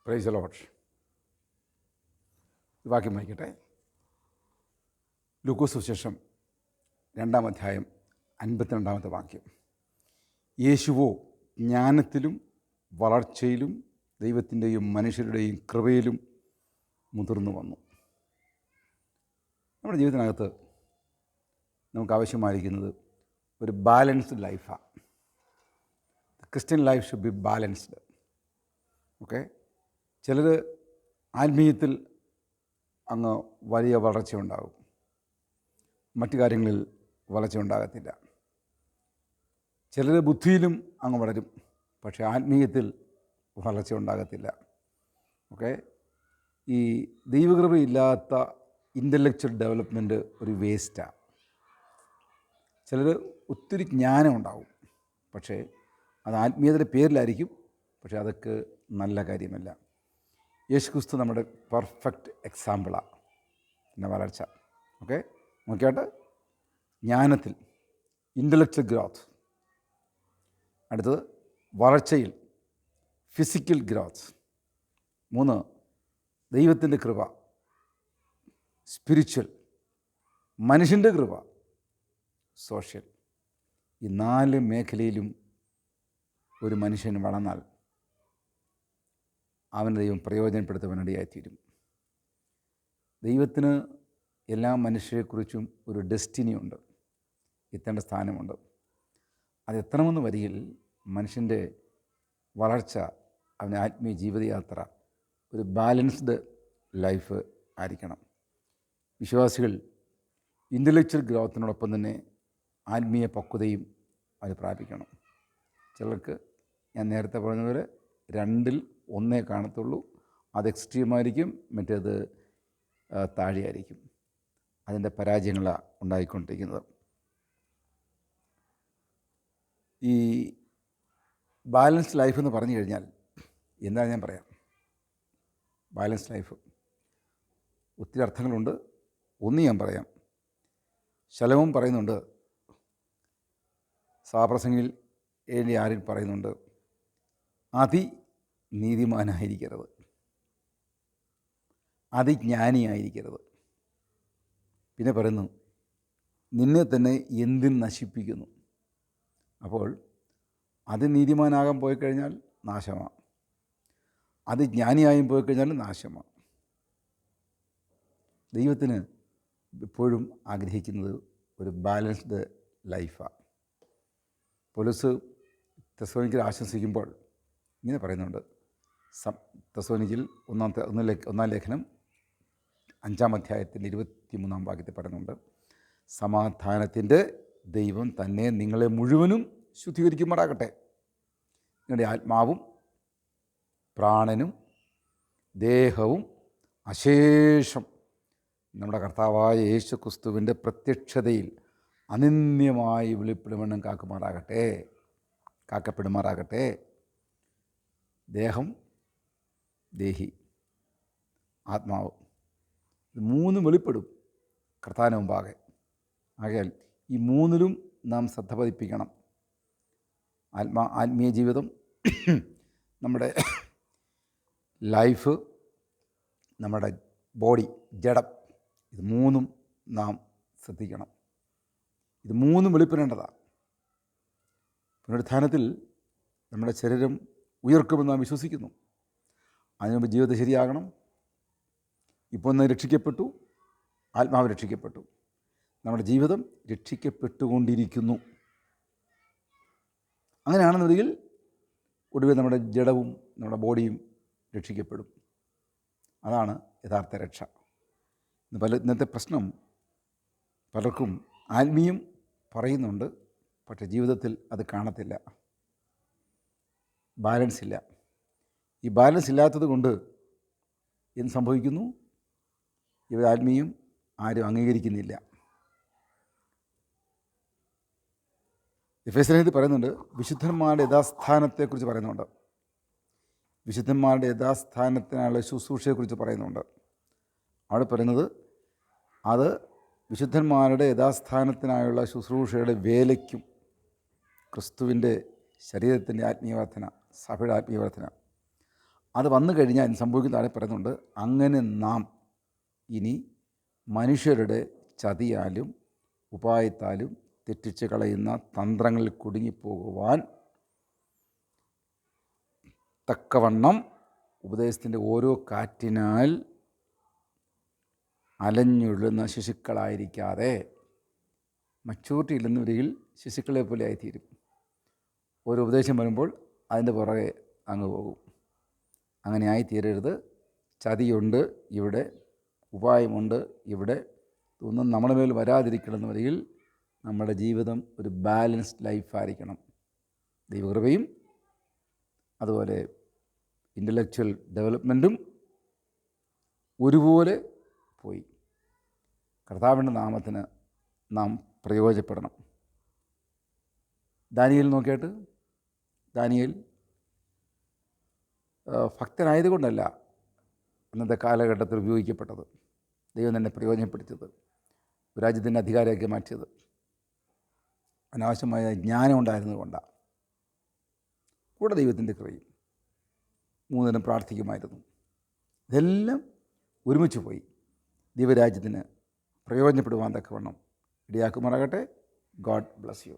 Praise the Lord. വാക്യം വായിക്കട്ടെ. ലൂക്കോസ് സുവിശേഷം 2-ാം അധ്യായം 52-ാമത്തെ വാക്യം. യേശുവോ ജ്ഞാനത്തിലും വളർച്ചയിലും ദൈവത്തിൻ്റെയും മനുഷ്യരുടെയും കൃപയിലും മുതിർന്നു വന്നു. നമ്മുടെ ജീവിതത്തിനകത്ത് നമുക്ക് ആവശ്യമായിരിക്കുന്നത് ഒരു ബാലൻസ്ഡ് ലൈഫാണ്. Christian life should be balanced. Okay, ചിലർ ആത്മീയത്തിൽ അങ്ങ് വലിയ വളർച്ചയുണ്ടാകും, മറ്റു കാര്യങ്ങളിൽ വളർച്ച ഉണ്ടാകത്തില്ല. ചിലർ ബുദ്ധിയിലും അങ്ങ് വളരും, പക്ഷേ ആത്മീയത്തിൽ വളർച്ച ഉണ്ടാകത്തില്ല. ഓക്കെ, ഈ ദൈവകൃപയില്ലാത്ത ഇൻ്റലക്ച്വൽ ഡെവലപ്മെൻറ്റ് ഒരു വേസ്റ്റാണ്. ചിലർ ഒത്തിരി ജ്ഞാനം ഉണ്ടാവും, പക്ഷേ അത് ആത്മീയതയുടെ പേരിലായിരിക്കും, പക്ഷേ അതൊക്കെ നല്ല കാര്യമല്ല. യേശുക്രിസ്തു നമ്മുടെ പെർഫെക്റ്റ് എക്സാമ്പിളാണ് എൻ്റെ വളർച്ച. ഓക്കെ, നോക്കിയാട്ട് ജ്ഞാനത്തിൽ ഇൻ്റലക്ച്വൽ ഗ്രോത്ത്, അടുത്തത് വളർച്ചയിൽ ഫിസിക്കൽ ഗ്രോത്ത്, 3 ദൈവത്തിൻ്റെ കൃപ, സ്പിരിച്വൽ, മനുഷ്യൻ്റെ കൃപ, സോഷ്യൽ. ഈ 4 മേഖലയിലും ഒരു മനുഷ്യൻ വളർന്നാൽ അവന് ദൈവം പ്രയോജനപ്പെടുത്തുവാനിടയായിത്തീരും. ദൈവത്തിന് എല്ലാ മനുഷ്യരെക്കുറിച്ചും ഒരു ഡെസ്റ്റിനി ഉണ്ട്, എത്തേണ്ട സ്ഥാനമുണ്ട്. അത് എത്തണമെന്ന് വരികിൽ മനുഷ്യൻ്റെ വളർച്ച, അവൻ്റെ ആത്മീയ ജീവിതയാത്ര ഒരു ബാലൻസ്ഡ് ലൈഫ് ആയിരിക്കണം. വിശ്വാസികൾ ഇൻ്റലക്ച്വൽ ഗ്രോത്തിനോടൊപ്പം തന്നെ ആത്മീയ പക്വതയും അത് പ്രാപിക്കണം. ചിലർക്ക് ഞാൻ നേരത്തെ പറഞ്ഞതുപോലെ 2-ൽ 1 കാണത്തുള്ളൂ. അത് എക്സ്ട്രീമായിരിക്കും, മറ്റേത് താഴെയായിരിക്കും. അതിൻ്റെ പരാജയങ്ങളാണ് ഉണ്ടായിക്കൊണ്ടിരിക്കുന്നത്. ഈ ബാലൻസ് ലൈഫ് എന്ന് പറഞ്ഞു കഴിഞ്ഞാൽ എന്താണ് ഞാൻ പറയാം. ബാലൻസ് ലൈഫ് ഒത്തിരി അർത്ഥങ്ങളുണ്ട്. ഒന്ന് ഞാൻ പറയാം. ശലോമോൻ പറയുന്നുണ്ട്, സഭാപ്രസംഗിൽ 7:6 പറയുന്നുണ്ട്, അതിനീതിമാനായിരിക്കരുത്, അതിജ്ഞാനിയായിരിക്കരുത്. പിന്നെ പറയുന്നു, നിന്നെ തന്നെ എന്തിന് നശിപ്പിക്കുന്നു. അപ്പോൾ അതിനീതിമാനാകാൻ പോയിക്കഴിഞ്ഞാൽ നാശമാണ്, അതിജ്ഞാനിയായും പോയിക്കഴിഞ്ഞാൽ നാശമാണ്. ദൈവത്തിന് എപ്പോഴും ആഗ്രഹിക്കുന്നത് ഒരു ബാലൻസ്ഡ് ലൈഫാണ്. പൗലോസ് തെസ്സലോനിക്കർ ആശംസിക്കുമ്പോൾ ഇങ്ങനെ പറയുന്നുണ്ട്. തെസ്സലോനിക്കയിൽ 1-ാം ലേഖനം 5-ാം അധ്യായത്തിൻ്റെ 23-ാം വാക്യത്തിൽ പറയുന്നുണ്ട്, സമാധാനത്തിൻ്റെ ദൈവം തന്നെ നിങ്ങളെ മുഴുവനും ശുദ്ധീകരിക്കുമാറാകട്ടെ. നിങ്ങളുടെ ആത്മാവും പ്രാണനും ദേഹവും അശേഷം നമ്മുടെ കർത്താവായ യേശു ക്രിസ്തുവിൻ്റെ പ്രത്യക്ഷതയിൽ അനന്യമായി വെളിപ്പെടുമെന്നും കാക്കപ്പെടുമാറാകട്ടെ. ദേഹം, ദേഹി, ആത്മാവ്, ഇത് 3 വെളിപ്പെടും കർത്താവിന് മുമ്പാകെ. ആകയാൽ ഈ 3-ലും നാം ശ്രദ്ധ പതിപ്പിക്കണം. ആത്മീയ ജീവിതം, നമ്മുടെ ലൈഫ്, നമ്മുടെ ബോഡി, ജഡം, ഇത് 3-ഉം നാം ശ്രദ്ധിക്കണം. ഇത് 3-ഉം വെളിപ്പെടേണ്ടതാണ്. പുനരുത്ഥാനത്തിൽ നമ്മുടെ ശരീരം ഉയർക്കുമെന്ന് നാം വിശ്വസിക്കുന്നു. അതിനുമുമ്പ് ജീവിതം ശരിയാകണം. ഇപ്പോൾ ഒന്ന് രക്ഷിക്കപ്പെട്ടു, ആത്മാവ് രക്ഷിക്കപ്പെട്ടു, നമ്മുടെ ജീവിതം രക്ഷിക്കപ്പെട്ടുകൊണ്ടിരിക്കുന്നു. അങ്ങനെയാണെന്നുണ്ടെങ്കിൽ ഒടുവിൽ നമ്മുടെ ജഡവും നമ്മുടെ ബോഡിയും രക്ഷിക്കപ്പെടും. അതാണ് യഥാർത്ഥ രക്ഷ. ഇന്നത്തെ പ്രശ്നം, പലർക്കും ആത്മീയം പറയുന്നുണ്ട്, പക്ഷേ ജീവിതത്തിൽ അത് കാണത്തില്ല, ബാലൻസ് ഇല്ല. ഈ ബാലൻസ് ഇല്ലാത്തത് കൊണ്ട് എന്ത് സംഭവിക്കുന്നു? ഇവർ ആത്മീയം ആരും അംഗീകരിക്കുന്നില്ല. എഫേസ്യർ പറയുന്നുണ്ട്, വിശുദ്ധന്മാരുടെ യഥാസ്ഥാനത്തെക്കുറിച്ച് പറയുന്നുണ്ട്, വിശുദ്ധന്മാരുടെ യഥാസ്ഥാനത്തിനുള്ള ശുശ്രൂഷയെക്കുറിച്ച് പറയുന്നുണ്ട്. അവിടെ പറയുന്നത്, അത് വിശുദ്ധന്മാരുടെ യഥാസ്ഥാനത്തിനായുള്ള ശുശ്രൂഷയുടെ വേലയ്ക്കും ക്രിസ്തുവിൻ്റെ ശരീരത്തിൻ്റെ ആത്മീയവർദ്ധന, സഭയുടെ ആത്മീയവർദ്ധന, അത് വന്നു കഴിഞ്ഞാൽ സംഭവിക്കുന്ന താഴെ പറയുന്നുണ്ട്, അങ്ങനെ നാം ഇനി മനുഷ്യരുടെ ചതിയാലും ഉപായത്താലും തെറ്റിച്ച് കളയുന്ന തന്ത്രങ്ങളിൽ കുടുങ്ങിപ്പോകുവാൻ തക്കവണ്ണം ഉപദേശത്തിൻ്റെ ഓരോ കാറ്റിനാൽ അലഞ്ഞുഴുന്ന ശിശുക്കളായിരിക്കാതെ, മച്യൂരിറ്റി ഇല്ലെന്നൊരികിൽ ശിശുക്കളെ പോലെ ആയിത്തീരും. ഓരോ ഉപദേശം വരുമ്പോൾ അതിൻ്റെ പുറകെ അങ്ങ് പോകും. അങ്ങനെ ആയിത്തീരരുത്. ചതിയുണ്ട് ഇവിടെ, ഉപായമുണ്ട് ഇവിടെ, ഇതൊന്നും നമ്മുടെ മേൽ വരാതിരിക്കണമെന്ന് വരികിൽ നമ്മുടെ ജീവിതം ഒരു ബാലൻസ്ഡ് ലൈഫായിരിക്കണം. ദൈവകൃപയും അതുപോലെ ഇൻ്റലക്ച്വൽ ഡെവലപ്മെൻറ്റും ഒരുപോലെ പോയി. കർത്താവിൻ്റെ നാമത്തിന് നാം പ്രയോജനപ്പെടണം. ദാനിയേൽ നോക്കിയിട്ട്, ദാനിയേൽ ഭക്തനായതുകൊണ്ടല്ല അന്നത്തെ കാലഘട്ടത്തിൽ ഉപയോഗിക്കപ്പെട്ടത്. ദൈവം തന്നെ പ്രയോജനപ്പെടുത്തിയത്, രാജ്യത്തിൻ്റെ അധികാരമൊക്കെ മാറ്റിയത് അനാവശ്യമായ ജ്ഞാനം ഉണ്ടായിരുന്നത് കൊണ്ടാണ്. കൂടെ ദൈവത്തിൻ്റെ കൃപയും. 3 ദിനം പ്രാർത്ഥിക്കുമായിരുന്നു. ഇതെല്ലാം ഒരുമിച്ച് പോയി. ദൈവരാജ്യത്തിന് പ്രയോജനപ്പെടുവാൻ തക്കവണ്ണം ഇടയാക്കുമാറാകട്ടെ. God bless you.